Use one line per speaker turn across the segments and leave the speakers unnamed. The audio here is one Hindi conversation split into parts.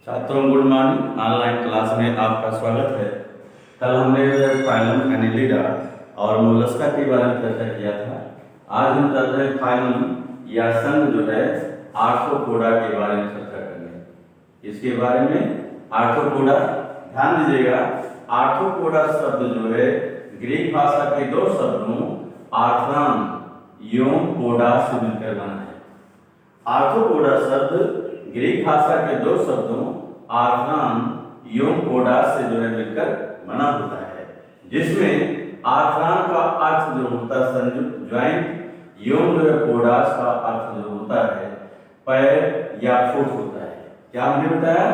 छात्रों गुड मॉर्निंग। ऑनलाइन क्लास में आपका स्वागत है। कल हमने फाइलम एनिलिडा और मोलस्का के बारे में चर्चा किया था। आज हम चल रहे हैं फाइलम या संघ जो है आर्थ्रोपोडा के बारे में चर्चा करेंगे। इसके बारे में आर्थ्रोपोडा ध्यान दीजिएगा। आर्थ्रोपोडा शब्द जो है ग्रीक भाषा के दो शब्दों आर्थ्रॉन एवं पोडा से मिलकर बना है। आर्थ्रोपोडा शब्द ग्रीक भाषा के दो शब्दों आर्थ्रॉन एवं पोडा से जो है मिलकर बना होता है, जिसमें आर्थ्रॉन का अर्थ जो होता है संयुक्त ज्वाइंट एवं जो है पोडास का अर्थ जो होता है पैर या फुट होता है। क्या हमने बताया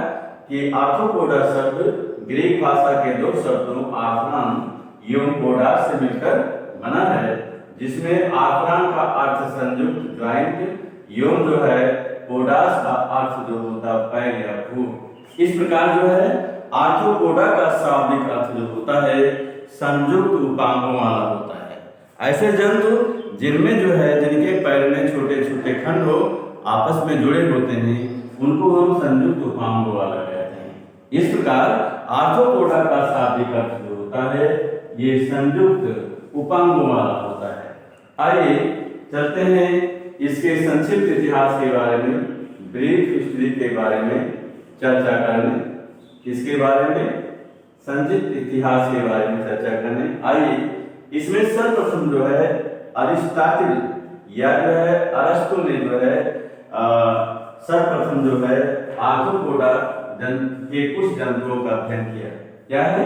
कि आर्थ्रोपोडा शब्द ग्रीक भाषा के दो शब्दों आर्थ्रॉन एवं पोडा से मिलकर बना है, जिसमें आर्थ्रॉन का अर्थ संयुक्त ज्वाइंट एवं जो है पोडास का अर्थ जो होता है पैर या फुट। इस प्रकार जो है आर्थ्रोपोडा का शाब्दिक अर्थ जो होता है संयुक्त उपांगों वाला होता है। ऐसे जंतु जिनमें जो है जिनके पैर में छोटे छोटे खंड हो आपस में जुड़े होते हैं उनको हम संयुक्त उपांगों वाला कहते हैं। इस प्रकार आर्थ्रोपोडा का शाब्दिक अर्थ जो होता है ये संयुक्त उपांगों वाला होता है। आइए चलते हैं इसके संक्षिप्त इतिहास के बारे में, ब्रीफ हिस्ट्री के बारे में चर्चा करने। किसके बारे में? संक्षिप्त इतिहास के बारे में चर्चा करने। आइए इसमें सर्वप्रथम जो है अरिस्टाटिल या जो है अरस्तु ने जो है सर्वप्रथम जो है आर्थ्रोपोडा के कुछ जंतुओं का अध्ययन किया। क्या है?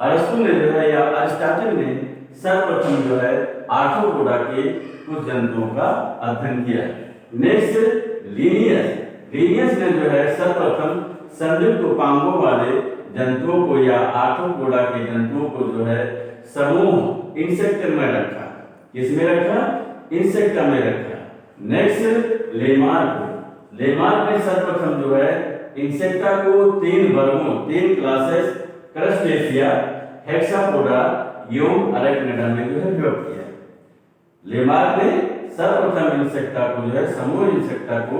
अरस्तु ने जो है या अरिस्टाटिल ने सर्वप्रथम जो है आर्थ्रोपोडा के कुछ जंतुओं का अध्ययन किया। नेक्स्ट लीनियस ने जो है सर्वप्रथम संयुक्त उपांगों वाले जंतुओं को या आर्थ्रोपोडा के जंतुओं को जो है समूह इंसेक्ट में रखा। किसमें रखा? इंसेक्टा में रखा। नेक्स्ट लेमार्क ने सर्वप्रथम जो है इंसेक्टा को तीन वर्गों, तीन क्लासेस क्रस्टेशिया, हेक्सापोडा एवं अरेक्निडा में जो है विभक्त किया। लेमार्क ने सर्वप्रथम इंसेक्टा को जो है समूह इंसेक्टा को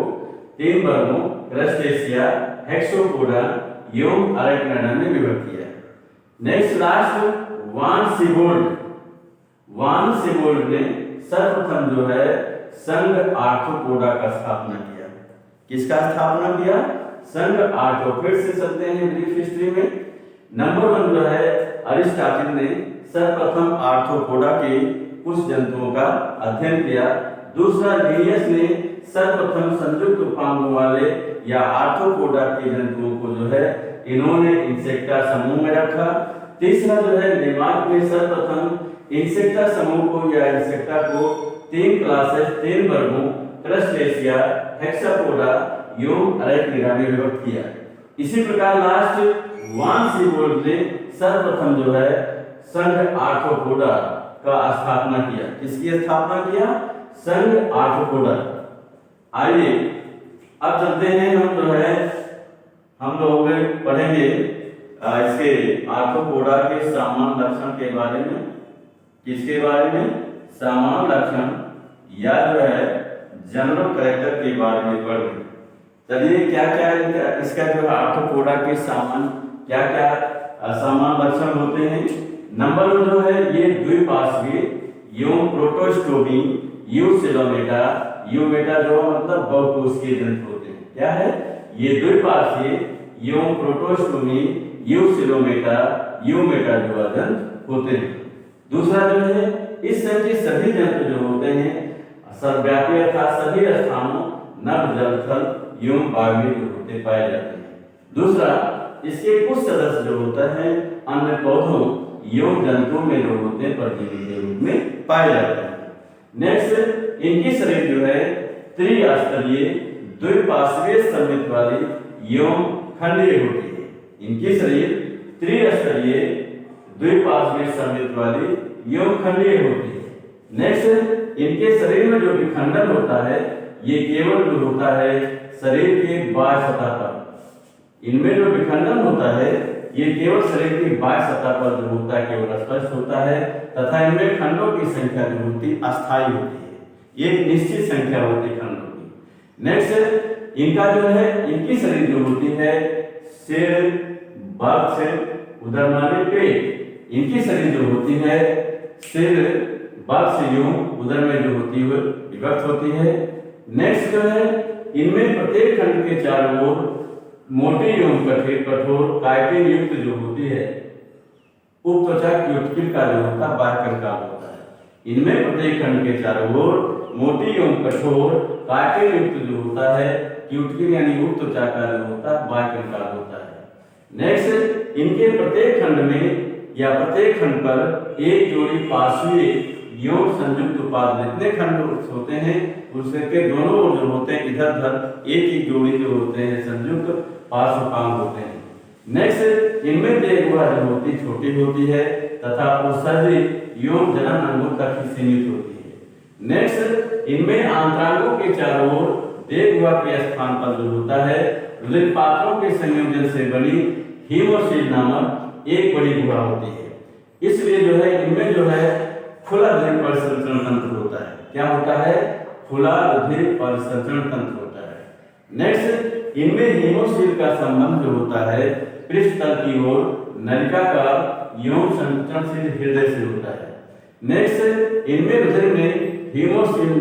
तीन वर्गों क्रस्टेशिया, हेक्सोपोडा एवं अरेक्निडा में विभक्त किया। नेक्स्ट लास्ट वान सीबोल्ड ने सर्वप्रथम जो है संघ आर्थ्रोपोडा का स्थापना किया। किसका स्थापना किया? संघ आर्थ्रो। फिर से चलते हैं ब्रीफ हिस्ट्री में। नंबर 1 जो है अरिस्टाटिल ने सर्वप्रथम आर्थ्रोपोडा के कुछ जंतुओं का अध्ययन किया। दूसरा लीनियस ने सर्वप्रथम संयुक्त उपांगों वाले या आर्थ्रोपोडा के जंतुओं को जो है इन्होंने इंसेक्टा समूह में रखा। तीसरा जो है लेमार्क ने सर्वप्रथम इंसेक्टा समूह को या इंसेक्टा को तीन क्लासेस, तीन वर्गों क्रस्टेशिया, हेक्सापोडा एवं अरेक्निडा में विभक्त किया। इसी प्रकार लास्ट वान सीबोल्ड ने सर्वप्रथम जो है संघ आर्थ्रोपोडा का स्थापना किया। किसकी स्थापना किया? संघ आर्थ्रोपोडा। आइए अब चलते हैं हम लोग पढ़ेंगे इसके आर्थ्रोपोडा के सामान्य लक्षण के बारे में। किसके बारे में? सामान्य लक्षण या जो है जनरल कैरेक्टर के बारे में पढ़ेंगे। चलिए क्या क्या इसका जो है आर्थ्रोपोडा के क्या क्या सामान्य लक्षण होते हैं। नंबर 1 जो है ये द्विपार्श्वीय एवं प्रोटोस्टोमी यूसिलोमेटा, यूमेटा जो मतलब बहुकोषीय जंतु होते हैं। क्या है? ये द्विपार्श्वीय एवं प्रोटोस्टोमी यूसिलोमेटा, यूमेटा जो जंतु होते हैं। दूसरा जो है इस तरह के सभी जंतु जो होते हैं सर्वव्यापी अर्थात सभी स्थानों नभ जलथल एवं बाग में जो होते पाए जाते हैं। दूसरा इसके कुछ सदस्य जो होता है अन्य पौधों एवं जंतुओं में जो होते हैं परजीवी के रूप में पाए जाते हैं। नेक्स्ट इनकी शरीर जो है त्रिस्तरीय द्विपार्श्वीय सममित वाली एवं खंडीय होती है। इनकी शरीर त्रिस्तरीय द्विपार्श्वीय सममित वाली एवं खंडीय होती है। नेक्स्ट इनके शरीर में जो विखंडन होता है ये केवल जो होता है शरीर के बाह्य सतह पर। इनमें जो विखंडन होता है ये केवल शरीर की बाह्य सतह पर जो होता है केवल स्पष्ट होता है तथा इनमें खंडों की संख्या जो होती अस्थायी होती है। एक निश्चित संख्या होती है खंडों की। नेक्स्ट इनका जो है इनकी शरीर जो होती है सिर, बक्ष, उदर माने पेट, इनकी शरीर जो होती है सिर, बक्ष एवं उदर में जो होती है विभक्त होती है। नेक्स्ट जो है इनमें प्रत्येक खंड के चारों ओर मोटी एवं कठोर काइटिन युक्त जो होती है उपत्वचा क्यूटिकल का जो होता है बाह्य कंकाल होता है। इनमें प्रत्येक खंड के चारों ओर मोटी एवं कठोर काइटिन युक्त जो होता है क्यूटिकल यानी उपत्वचा का जो होता है बाह्य कंकाल होता है। नेक्स्ट इनके प्रत्येक खंड में या प्रत्येक खंड पर एक जोड़ी पार्श्वीय यौन संयुक्त उपाद जितने खंड होते हैं उसके दोनों ओर जो होते हैं इधर उधर एक जोड़ी जो होते हैं संयुक्त पार्श्वपांग होते हैं। नेक्स्ट इनमें देहगुहा जो होती छोटी होती है तथा उत्सर्जित यौन जनन अंगों तक ही सीमित होती है। नेक्स्ट इनमें आंतरांगों के चारों ओर देहगुहा के स्थान पर जो होता है रुधिर पात्रों के संयोजन से बनी हीमोसील नामक एक बड़ी गुहा होती है। इसलिए जो है इनमें जो है खुला रुधिर परिसंचरण तंत्र होता है। क्या होता है? खुला रुधिर परिसंचरण तंत्र होता है। नेक्स्ट इनमें हीमोसील का संबंध जो होता है पृष्ठतल की ओर नलिका का यौन संचरणशील हृदय से होता है। नेक्स्ट इनमें रुधिर में हीमोसील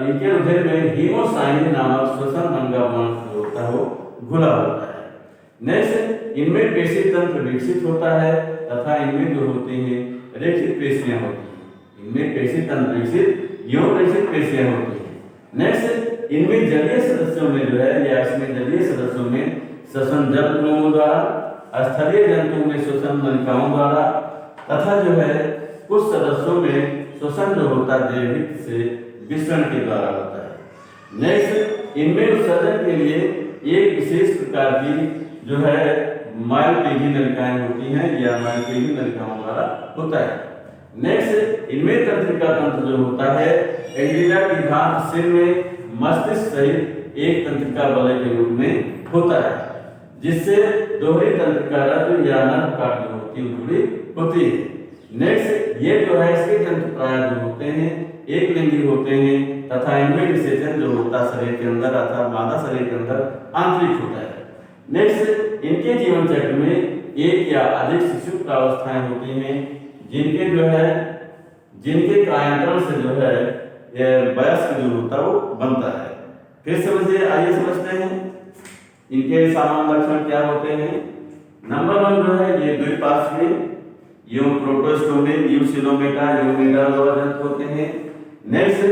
इनके रुधिर में हीमोसाइन नामक श्वसन अंगा जो होता है वो घुला होता है। नेक्स्ट इनमें पेशी तंत्र विकसित होता है तथा इनमें जो होते हैं रेखित पेशियां होती हैं। इनमें पेशी तंत्र विकसित यौन रेखित पेशियां होती हैं। नेक्स्ट इनमें जलीय सदस्यों में जो है या इसमें जलीय सदस्यों में श्वसन जल कुओं द्वारा, स्थलीय जंतुओं में श्वसन नलिकाओं द्वारा तथा जो है कुछ सदस्यों में श्वसन जो होता है देहहित से विसरण के द्वारा होता है। नेक्स्ट इनमें उत्सर्जन के लिए एक विशेष प्रकार की जो है मायोपेशी नलिकाएं होती हैं या मायोपेशी नलिकाओं द्वारा होता है। नेक्स्ट इनमें तंत्रिका तंत्र जो होता है एंटीना की भांति सिर में मस्तिष्क सहित एक तंत्रिका वलय के रूप में होता है जिससे दोहरी तंत्रिका रज्जु या नर्व काट जो होती है जुड़ी होती है। नेक्स्ट ये जो है इसके तंत्र प्राय जो होते हैं एक लिंगी होते हैं तथा इनमें विसेचन जो होता है शरीर के अंदर अर्थात मादा शरीर के अंदर आंतरिक होता है। नेक्स्ट इनके जीवन चक्र में एक या अधिक शिशु प्रावस्थाएं होती हैं जिनके कायांतरण से जो है वयस्क जो होता है वो बनता है। फिर समझिए, आइए समझते हैं इनके सामान्य लक्षण क्या होते हैं। नंबर 1 जो है ये द्विपार्श्वीय यूं प्रोटोस्टोमी यूसिलोमेटा यूमेटालोजंत होते हैं। नेक्स्ट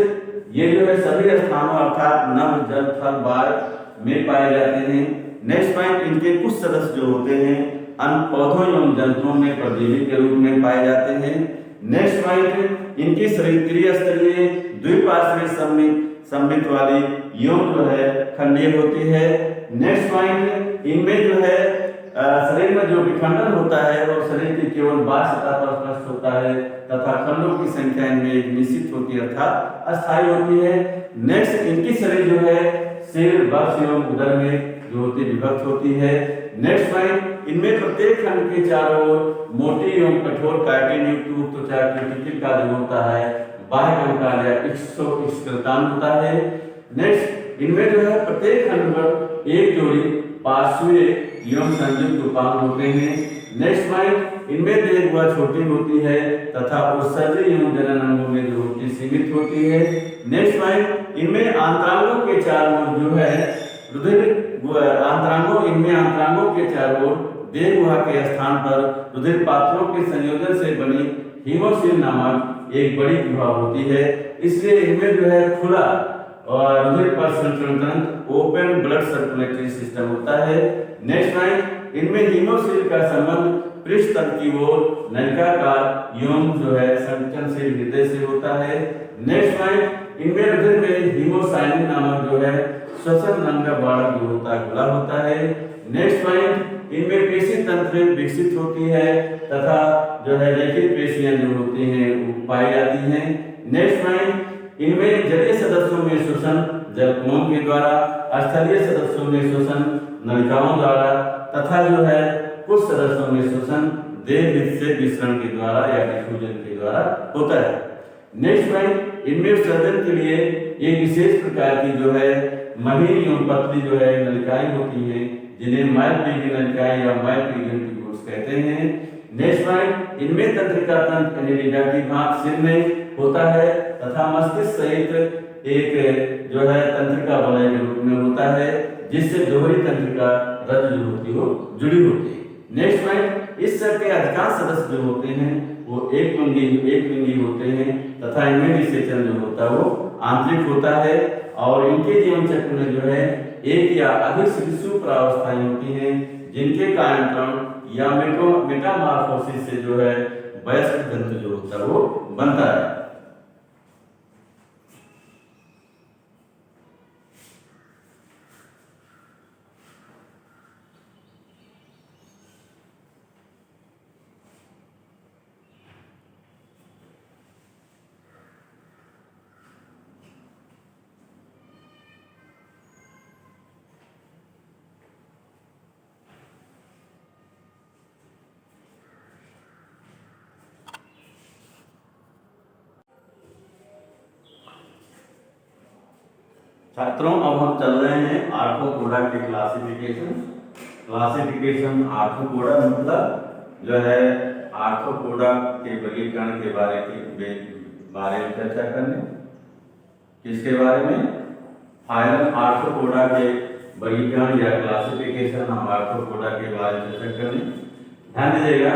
ये जो है सभी स्थानों अर्थात नभ जल थल बार में पाए जाते हैं। नेक्स्ट पॉइंट इनके कुछ सदस्य जो होते हैं अन्य पौधों एवं जंतुओं में परजीवी के रूप में पाए जाते हैं। नेक्स्ट पॉइंट इनकी शरीर त्रिस्तरीय द्विपार्श्वीय सममित वाली यौन जो है खंडीय होती है। नेक्स्ट पॉइंट इनमें जो है शरीर में जो विखंडन होता है वो शरीर की केवल बाह्य सतह पर स्पष्ट होता है तथा खंडों की संख्या इनमें एक निश्चित होती है अर्थात अस्थायी होती है। नेक्स्ट इनकी शरीर जो है सिर, बक्ष एवं उदर में जो होती विभक्त होती है। नेक्स्ट पॉइंट इनमें प्रत्येक खंड के चारों ओर मोटी एवं कठोर काइटिन युक्त उपत्वचा क्यूटिकल का जो होता है बाह्य कंकाल या एक्सोस्केलेटन होता है। नेक्स्ट इनमें जो है प्रत्येक खंड पर एक जोड़ी पार्श्वीय एवं संयुक्त उपांग होते हैं। नेक्स्ट पॉइंट इनमें देहगुहा छोटी होती है तथा उत्सर्जन एवं जनन अंगों में जो होती सीमित होती है। नेक्स्ट पॉइंट इनमें आंतरांगों के चारों जो है रुधिर आंतरांगों के चारों देहगुहा के स्थान पर रुधिर पात्रों के संयोजन से बनी हीमोसील नामक एक बड़ी गुहा होती है। इसलिए इनमें जो है खुला और रुधिर परिसंचरण तंत्र ओपन ब्लड सर्कुलेटरी सिस्टम होता है। नेक्स्ट पॉइंट इनमें हीमोसील का संबंध पृष्ठतल की ओर नलिका का यौन जो है संचरणशील हृदय से होता है। नेक्स्ट पॉइंट इनमें रुधिर में हीमोसाइन नामक जो है श्वसन अंग बाड़क जो होता है खुला होता है। नेक्स्ट पॉइंट इनमें पेशी तंत्र विकसित होती है तथा जो है रेखित पेशियां जो होती हैं वो पाई जाती हैं। नेक्स्ट पॉइंट इनमें जलीय सदस्यों में श्वसन जलकुओं के द्वारा, स्थलीय सदस्यों में श्वसन नलिकाओं द्वारा तथा जो है कुछ सदस्यों में श्वसन देहहित से विसरण के द्वारा या डिफ्यूजन के द्वारा होता है। नेक्स्ट पॉइंट इनमें उत्सर्जन के लिए एक विशेष प्रकार की जो है महीन एवं पतली जो है नलिकाएं होती हैं जिन्हें माइक्रोइगेनल या माइक्रोइगेनल कहते हैं। नेक्स्ट पॉइंट, इनमें तंत्रिका तंत्र एनिलिडा की भाग सिर में होता है तथा मस्तिष्क सहित एक जो है तंत्रिका वलय के रूप में होता है, जिससे दोहरी तंत्रिका रज जो होती हो जुड़ी होती है। नेक्स्ट पॉइंट, इस सेल के अधिकांश सदस्य जो होते हैं वो एक लिंगी होते हैं तथा इनमें निषेचन जो होता है वो आंतरिक होता है और इनके जीवन चक्र में जो है एक या अधिक शिशु प्रावस्थाएं होती हैं, जिनके कायांतरण या मेटामॉर्फोसिस से जो है वयस्क जंतु जो होता है वो बनता है। छात्रों, अब हम चल रहे हैं आर्थ्रोपोडा के क्लासिफिकेशन। आर्थ्रोपोडा मतलब जो है आर्थ्रोपोडा के वर्गीकरण के बारे में चर्चा करने। किसके बारे में? फाइलम आर्थ्रोपोडा के वर्गीकरण या क्लासिफिकेशन हम आर्थ्रोपोडा के बारे में चर्चा करने। ध्यान दीजिएगा,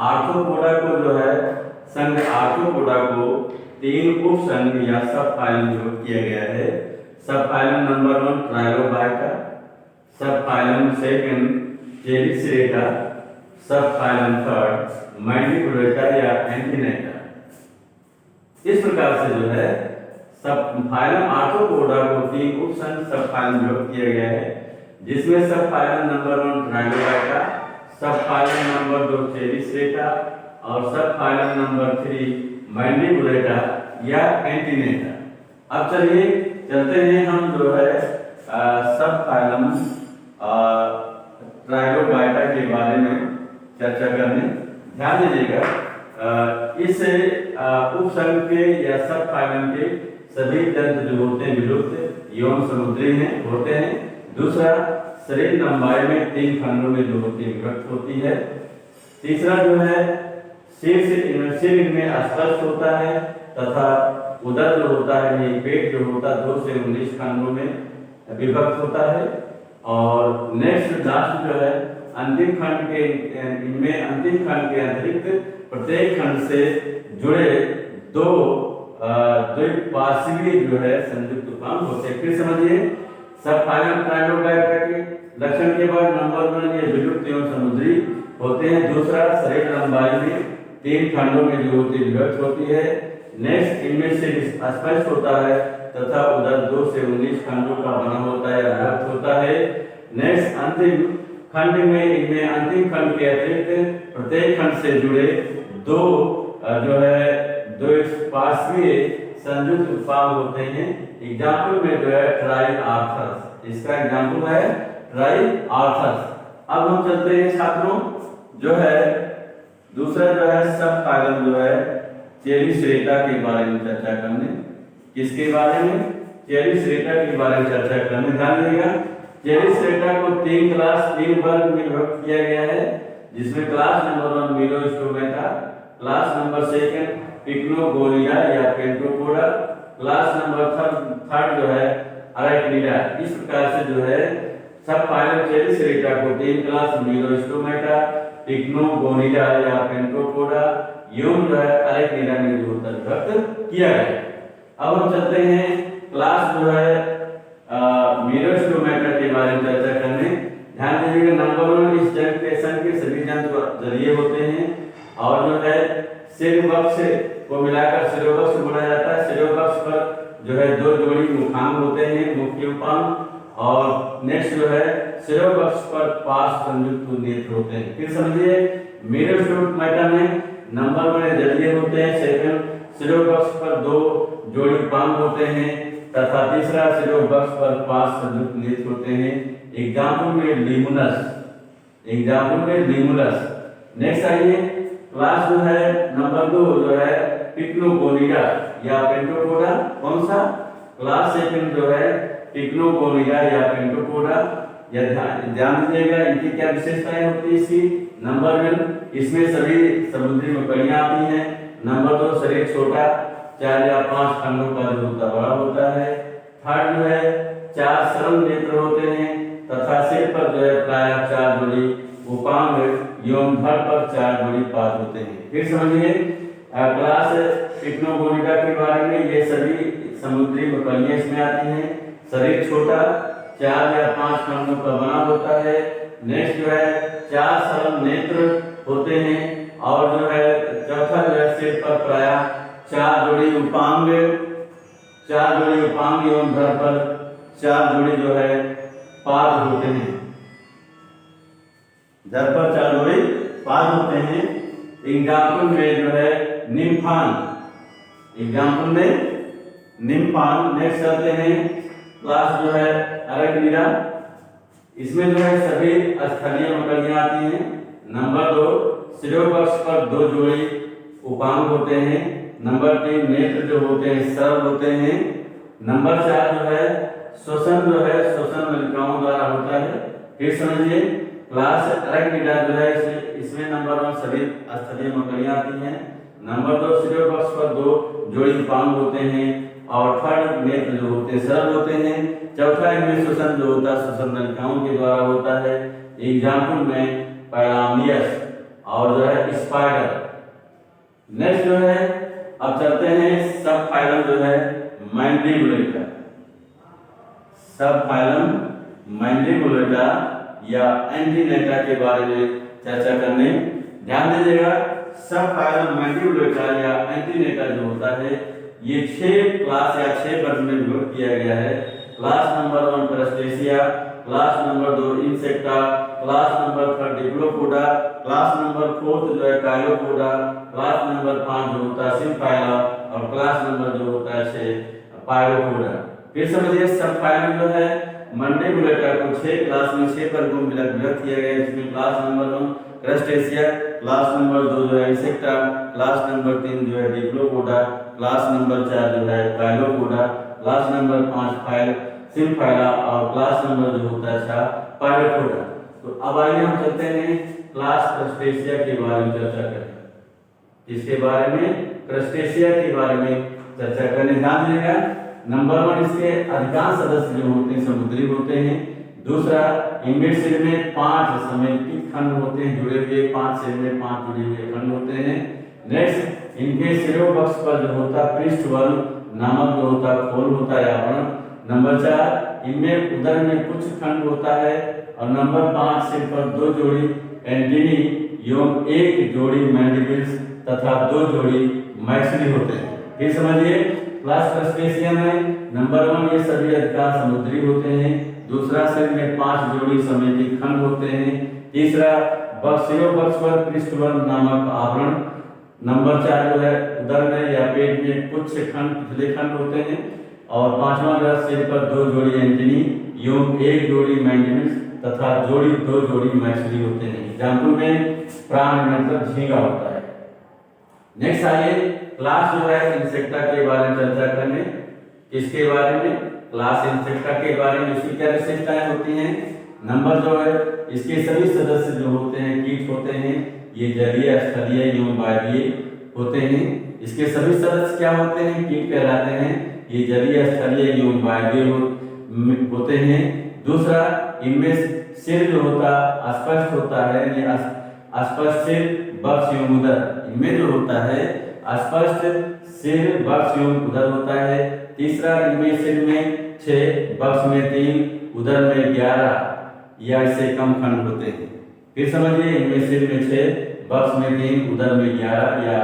आर्थ्रोपोडा को जो है संघ आर्थ्रोपोडा को 3 उप संघ या सब फाइलम विभक्त किया गया है। सब फाइलम नंबर 1 ट्राइलोबाइटा, सब फाइलम 2 चेलिसरेटा, सब फाइलम 3 मैंडिबुलेटा या एंटिनेटा। इस प्रकार से जो है सब फाइलम आर्थ्रोपोडा को 3 उप संघ सब फाइलम विभक्त किया गया है, जिसमें सब फाइलम नंबर 1 ट्राइलोबाइटा, सब फाइलम नंबर 2 चेलिसरेटा और सब फाइलम नंबर 3 मैंडिबुलेटा या एंटिनेटा। अब चलिए चलते हैं हम जो है सब फाइलम ट्राइलोबाइटा के बारे में चर्चा करने। ध्यान दीजिएगा, इस उपसंघ के या सब फाइलम के सभी जंतु जो होते हैं विलुप्त यौन समुद्री हैं होते हैं। दूसरा, शरीर लंबाई में 3 खंडों में जो होती है विभक्त होती है। तीसरा जो है सिर इनमें स्पष्ट होता है तथा उदर जो होता है ये पेट जो होता है 2 से 19 खंडों में विभक्त होता है। और नेक्स्ट लास्ट जो है अंतिम खंड के इनमें अंतिम खंड के अतिरिक्त प्रत्येक खंड से जुड़े 2 द्विपार्श्वीय जो है संयुक्त उपांग होते हैं। फिर समझिए, सब फाइलम ट्राइलोबाइटा के लक्षण के बाद नंबर 1 ये विलुप्त एवं समुद्री होते हैं। दूसरा, शरीर लंबाई में 3 खंडों में जो होती विभक्त होती है। नेक्स्ट, इनमें से स्पष्ट होता है तथा उधर 2 से 19 खंडों का बना होता है विभक्त होता है। नेक्स्ट, अंतिम खंड में इनमें अंतिम खंड के अतिरिक्त प्रत्येक खंड से जुड़े 2 जो है द्विपार्श्वीय संयुक्त उपांग होते हैं। एग्जाम्पल में जो है ट्राई आर्थर्स, इसका एग्जाम्पल है ट्राई आर्थर्स। अब हम चलते हैं छात्रों जो है दूसरा जो है सब फाइलम जो है चेलिसरेटा के बारे में चर्चा करने। किसके बारे में? चेलिसरेटा के बारे में चर्चा करने। ध्यान दीजिएगा, चेलिसरेटा को 3 क्लास 3 वर्ग में विभक्त किया गया है, जिसमें क्लास नंबर 1 मिलोस्टोमेटा, क्लास नंबर 2 पिक्नोगोनिया या पेंटोपोडा, क्लास नंबर 3 जो है अराइक्निडा। इस प्रकार से जो है सब फाइलम चेलिसरेटा को 3 क्लास मिलोस्टोमेटा, पिक्नोगोनिया या पेंटोपोडा यूं जो है अराइक्निडा में जो होता है विभक्त किया गया। अब हम चलते हैं क्लास जो है मिलोस्टोमेटा के बारे में चर्चा करने। ध्यान दीजिएगा, नंबर 1 इस जंग के संघ के सभी जंतु जलीय होते हैं और जो है सिरोवक्ष को मिलाकर सिरोवक्ष बोला जाता है। सिरोवक्ष पर जो है 2 जोड़ी मुखांग होते हैं, मुख्य उपांग। और नेक्स्ट जो है सिरोवक्ष पर 5 संयुक्त नेत्र होते हैं। फिर समझिए, मिलोस्टोमेटा में नंबर 1 जलीय होते हैं, सेकंड सिरोवक्ष पर 2 जोड़ी उपांग होते हैं तथा तीसरा सिरोवक्ष पर 5 संयुक्त नेत्र होते हैं। एग्जाम्पल में लीमुनस। नेक्स्ट आइए, क्लास जो है नंबर 2 जो है पिक्नोगोनिया या पेंटोपोडा। कौन सा? क्लास 2 जो है पिक्नोगोनिया या पेंटोपोडा। यह ध्यान दीजिएगा, इनकी क्या विशेषताएं होती है इसकी। नंबर 1, इसमें सभी समुद्री मकड़ियां आती हैं। नंबर 2, शरीर छोटा, 4 या 5 खंडों का जो होता बड़ा होता है। थर्ड जो है 4 सरल नेत्र होते हैं तथा सिर पर जो है प्राय 4 जोड़ी उपांग एवं धड़ पर 4 जोड़ी पाद होते हैं। फिर समझिए क्लास इक्नोगोनिडा के बारे में। ये सभी समुद्री मकड़ियां इसमें आती हैं। शरीर छोटा, 4 या 5 खंडों का बना होता है। नेक्स्ट जो है 4 सरल नेत्र होते हैं और जो है चौथा जो है सिर पर प्राय 4 जोड़ी उपांग एवं धड़ पर 4 जोड़ी जो है पाद होते हैं। धड़ पर 4 जोड़ी पाद होते हैं। एग्जाम्पल में जो है निम्फान। नेक्स्ट चलते हैं क्लास जो है अरेक्निडा। इसमें जो है सभी स्थलीय मकड़ियां आती हैं। नंबर 2, शिरोपक्ष पर 2 जोड़ी उपांग होते हैं। नंबर 3, नेत्र जो होते हैं सरल होते हैं। नंबर 4 जो है श्वसन नलिकाओं द्वारा होता है। फिर समझिए क्लास अरेक्निडा जो है इसमें नंबर 1 सभी स्थलीय मकड़ियां आती हैं। नंबर 2, शिरोपक्ष पर 2 जोड़ी उपांग होते हैं और थर्ड नेत्र जो होते हैं सरल होते हैं। चौथा इनमें श्वसन जो होता है श्वसन नलिकाओं के द्वारा होता है। एग्जाम्पल में पैरामियस और जो है स्पाइडर। नेक्स्ट जो है अब चलते हैं सब फाइलम जो है मैंडिबुलेटा। सब फाइलम मैंडिबुलेटा या एंटीनेटा के बारे में चर्चा करने। ध्यान दीजिएगा, सब फाइलम मैंडिबुलेटा या एंटीनेटा जो होता है ये 6 क्लास या 6 वर्ग में विभक्त किया गया है। Class number 1 crustacea, class number 2 insecta, class number 3 Diplopoda, class number 4 जो है काइलोपोडा, क्लास नंबर 5 जो होता है सिम्फाइला और क्लास नंबर जो होता है 6 पायरोपोडा। फिर समझिए सब फाइलम जो है मैंडिबुलेटा को 6 क्लास में 6 वर्गों में विभक्त किया गया है, जिसमें class number 1 crustacea, class number 2 जो है इंसेक्टा, क्लास नंबर 3 जो है डिप्लोपोडा, क्लास नंबर 4 जो है काइलोपोडा, क्लास नंबर 5 सिम्फाइला और क्लास नंबर जो होता है 6 पायरोपोडा। तो अब आइए हम चलते हैं क्लास क्रस्टेशिया के बारे में चर्चा करें। इसके बारे में क्रस्टेशिया के बारे में चर्चा करने। ध्यान दीजिएगा, नंबर 1 इसके अधिकांश सदस्य जो होते हैं समुद्री होते हैं। दूसरा, इनमें सिर में 5 समेकित खंड होते हैं जुड़े हुए, 5 सिर में 5 जुड़े हुए खंड होते हैं। नेक्स्ट, इनके शिरोपक्ष पर जो होता है पृष्ठवर्ण नामक जो होता है खोल होता है आवरण। नंबर 4, इनमें उदर में कुछ खंड होता है और नंबर 5, सिर पर 2 जोड़ी एंटीनी एवं 1 जोड़ी मैंडिबल्स तथा 2 जोड़ी मैक्सिली होते हैं। फिर समझिए क्लास क्रस्टेशिया में नंबर 1 ये सभी अधिकांश समुद्री होते हैं। दूसरा, सिर में 5 जोड़ी समेकित खंड होते हैं। तीसरा, शिरोपक्ष पर पृष्ठवर्ण नामक आवरण। नंबर 4 जो है उदर में या पेट में कुछ खंड पिछले खंड होते हैं। और 5वां जो है सिर पर 2 जोड़ी एंटीनी एवं 1 जोड़ी मैंडिबल्स तथा 2 जोड़ी मैक्सिली होते हैं। एग्जाम्पल में प्राण मतलब झींगा होता है। नेक्स्ट आइए क्लास जो है इंसेक्टा के बारे में चर्चा करने। किसके बारे में? क्लास इंसेक्टा के बारे में। इसकी क्या विशेषताएं होती हैं? नंबर जो है इसके सभी सदस्य जो होते हैं कीट होते हैं, ये जलीय, स्थलीय एवं वायवीय होते हैं। इसके सभी सदस्य क्या होते हैं? कीट कहलाते हैं। ये जलीय, स्थलीय एवं वायवीय होते हैं। दूसरा, इनमें सिर जो होता अस्पष्ट होता है, ये अस्पष्ट सिर, वक्ष एवं उदर। इनमें जो होता है अस्पष्ट सिर, वक्ष एवं उदर होता है। तीसरा, इनमें सिर में 6, वक्ष में 3, उदर में 11 या इससे कम खंड होते हैं। फिर समझिए, इनमें सिर में 6, वक्ष में 3, उदर में 11 या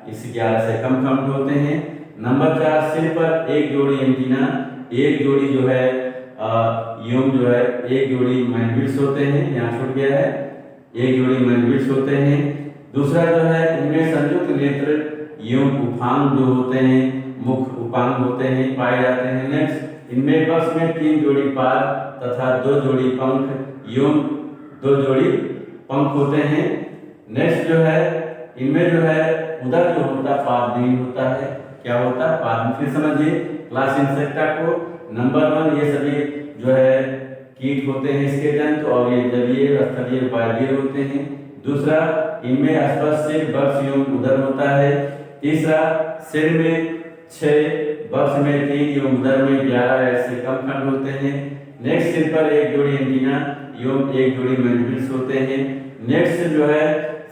इस 11 से कम खंड होते हैं। नंबर 4, सिर पर 1 जोड़ी एंटीना, 1 जोड़ी जो है यूं जो है 1 जोड़ी मैंडिबल्स होते हैं। यहाँ छूट गया है, 1 जोड़ी मैंडिबल्स होते हैं। दूसरा जो है इनमें संयुक्त नेत्र यूं उपांग जो होते हैं, मुख उपांग होते हैं, पाए जाते हैं। नेक्स्ट, इनमें वक्ष में 3 जोड़ी पाद तथा 2 जोड़ी पंख यूं 2 जोड़ी पंख होते हैं। नेक्स्ट जो है इनमें जो है उदर जो होता है पादहीन होता है। क्या होता है? पाद। फिर समझिए क्लास इंसेक्टा को नंबर 1 ये सभी जो है कीट होते हैं इसके जंतु, और ये जलीय स्थलीय वायवीय होते हैं। दूसरा, इनमें स्पष्ट सिर, वक्ष एवं उदर होता है। तीसरा, सिर में 6, वक्ष में 3 एवं उदर में 11 ऐसे कम खंड होते हैं। नेक्स्ट, सिर पर एक जोड़ी एंटीना एवं एक जोड़ी मैंडिबल्स होते हैं। नेक्स्ट जो है,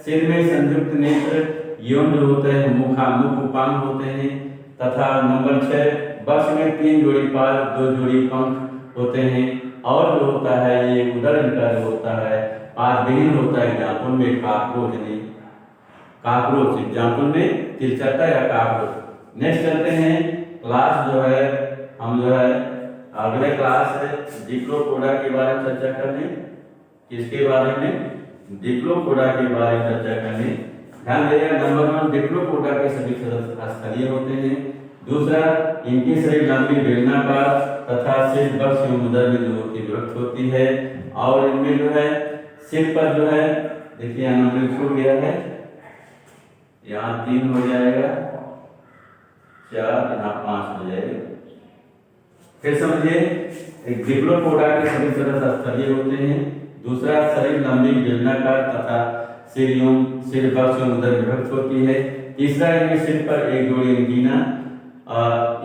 सिर में संयुक्त नेत्र एवं जो होते हैं मुख उपांग होते हैं। तथा नंबर 6, वक्ष में 3 जोड़ी पाद, 2 जोड़ी पंख होते हैं। और जो होता है ये उदर इनका जो होता है पाद विहीन होता है। एग्जाम्पल में काकरोच नहीं, काकरोच एग्जाम्पल में तिलचट्टा या काकरोच। नेक्स्ट चलते हैं क्लास जो है, हम जो है अगले क्लास है डिप्लोपोडा के बारे में चर्चा करने। किसके बारे में? डिप्लोपोडा के बारे में चर्चा करने। ध्यान दीजिएगा, नंबर 1, डिप्लोपोडा के सभी सदस्य स्थलीय होते हैं। दूसरा, इनकी शरीर लंबी बेलनाकार तथा सिर, वक्ष एवं उदर में जो होती विभक्त होती है। और इनमें जो है सिर पर जो है देखिए यहाँ नंबर छूट गया है, यहाँ 3 हो जाएगा, 4 यहाँ 5 हो जाएगा। फिर समझिए, एक डिप्लोपोडा के सभी सदस्य स्थलीय होते हैं। दूसरा, शरीर लंबी बेलनाकार तथा सिर, वक्ष एवं उदर विभक्त होती है। तीसरा, इनके सिर पर एक जोड़ी एंटीना,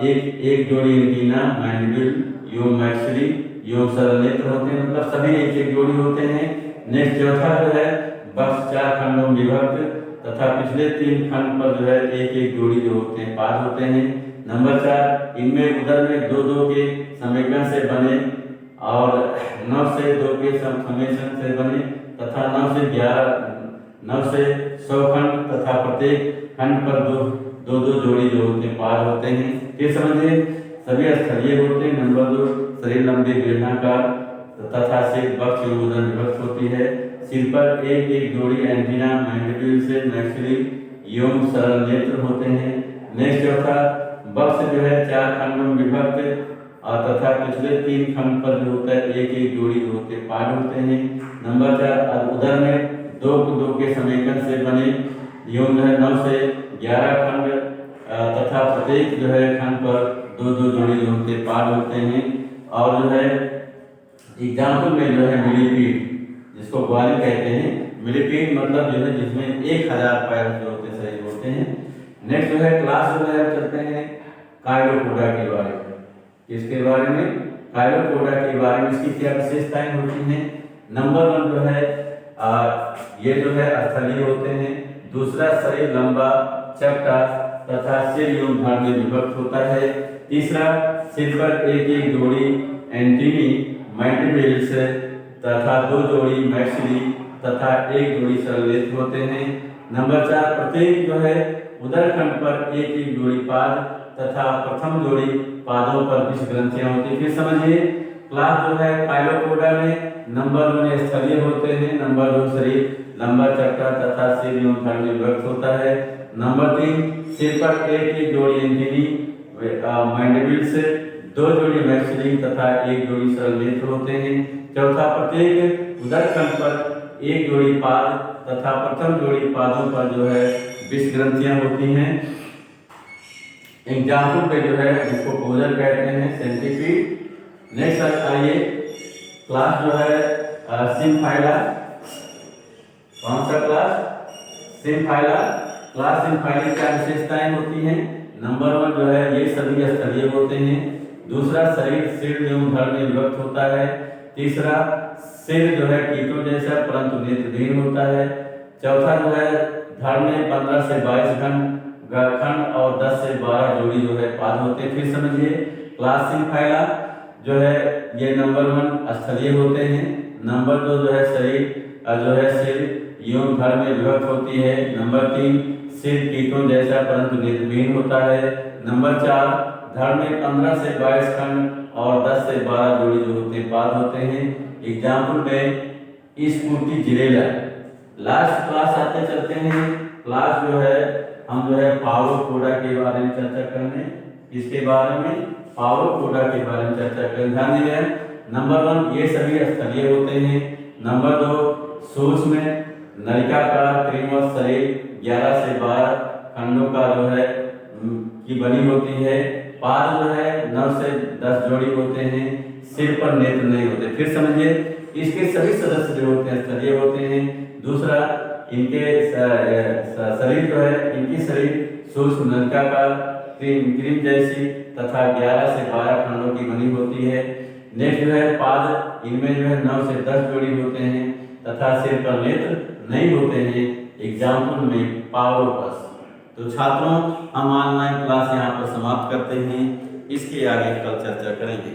एक जोड़ी एंटीना, मैंडिबल एवं मैक्सिली एवं सरल नेत्र होते हैं, मतलब सभी एक जोड़ी होते हैं। नेक्स्ट, चौथा जो है वक्ष 4 खंडों में विभक्त तथा पिछले 3 खंड पर जो है एक जोड़ी जो होते हैं पाद होते हैं। नंबर 4, इनमें उदर में 2-2 के समेकन से बने और 9 से 2 के समेकन से बने तथा 9 से 100 खंड तथा प्रत्येक खंड पर 2-2 जोड़ी जो होते हैं पाद होते हैं। फिर समझिए, सभी स्थलीय होते हैं। नंबर 2, शरीर लंबी बेलनाकार तथा सिर, वक्ष एवं उदर विभक्त होती है। सिर पर एक जोड़ी एंटीना, मैंडिबल से मैक्सिली एवं सरल नेत्र होते हैं। नेक्स्ट, चौथा, वक्ष जो है 4 खंडों में विभक्त और तथा पिछले 3 खंड पर जो होता है एक जोड़ी जो होते हैं पाद होते हैं। नंबर 4, उदर में 2-2 के समेकन से बने एवं जो है 9 से 11 खंड तथा प्रत्येक जो है खंड पर 2-2 जोड़ी जो होते पाद होते हैं। और जो है एग्जाम्पल में जो है मिलीपीड, जिसको ग्वाली कहते हैं। मिलीपीड मतलब जो है जिसमें 1000 पैर जो होते शरीर होते हैं। नेक्स्ट जो है क्लास जो है चलते हैं काइलोपोडा के बारे में। इसके बारे में काइलोपोडा के बारे में इसकी क्या विशेषताएं होती हैं? नंबर 1 जो है ये जो है स्थलीय होते हैं। दूसरा, शरीर लंबा चपटा तथा सिर एवं धड़ में विभक्त होता है। तीसरा, सिर पर एक जोड़ी एंटीनी, मैंडिबल्स तथा 2 जोड़ी मैक्सिली तथा 1 जोड़ी सरल नेत्र होते हैं। नंबर 4, प्रत्येक जो है उदर खंड पर एक जोड़ी पाद तथा प्रथम जोड़ी पादों पर 20 ग्रंथियां होती हैं। फिर समझिए, क्लास जो है काइलोपोडा में नंबर 1 स्थलीय होते हैं। नंबर 2, शरीर लंबा चपटा तथा सिर एवं धड़ में विभक्त होता है। नंबर 3, सिर पर एक जोड़ी एंटीनी, मैंडिबल्स, 2 जोड़ी मैक्सिली तथा 1 जोड़ी सरल नेत्र होते हैं। चौथा, प्रत्येक उदर खंड पर एक जोड़ी पाद तथा प्रथम जोड़ी पादों पर जो है 20 ग्रंथियां होती हैं। एग्जाम्पल पे जो है जिसको पोजर कहते हैं, सेंटीपीड। नेक्स्ट आइए, क्लास जो है सिम्फाइला। कौन सा क्लास? सिम्फाइला। क्लास सिम्फाइला क्या विशेषताएं होती हैं? नंबर 1 जो है ये सभी स्थलीय होते हैं। दूसरा, शरीर सिर एवं धड़ में विभक्त होता है। तीसरा, सिर जो है कीटों जैसा परंतु नेत्रहीन होता है। चौथा जो है धड़ में 15 से 22 खंड और 10 से 12 जोड़ी जो है पाद होते हैं। फिर समझिए, क्लास सिम्फाइला जो है ये नंबर 1 स्थलीय होते हैं। नंबर 2 जो है शरीर जो है सिर एवं धड़ में विभक्त होती है। नंबर 3, सिर कीटों जैसा परंतु नेत्रहीन होता है। नंबर 4, धड़ में 15 से 22 खंड और 10 से 12 जोड़ी जो होते पाद होते हैं। एग्जाम्पल में स्पूटी जिरेला। लास्ट क्लास आते चलते हैं, क्लास जो है हम जो है पावरोपोडा के बारे में चर्चा करने। इसके बारे में पावरोपोडा के बारे में चर्चा करें। ध्यान दीजिए, नंबर 1 ये सभी स्थलीय होते हैं। नंबर 2, सूक्ष्म नलिकाकार क्रीमवत शरीर 11 से 12 खंडों का जो है की बनी होती है। पाद जो है 9 से 10 जोड़ी होते हैं। सिर पर नेत्र नहीं होते। फिर समझिए, इसके सभी सदस्य जो होते हैं स्तरीय होते हैं। दूसरा, इनके शरीर जो है, इनकी शरीर सूक्ष्म नलिकाकार क्रीम जैसी तथा 11 से 12 खंडों की बनी होती है। नेक्स्ट जो है, पाद इनमें जो है 9 से 10 जोड़ी होते हैं तथा सिर पर नेत्र नहीं होते हैं। एग्जाम्पल में पावरोपस। तो छात्रों, हम ऑनलाइन क्लास यहाँ पर समाप्त करते हैं। इसके आगे कल चर्चा करेंगे।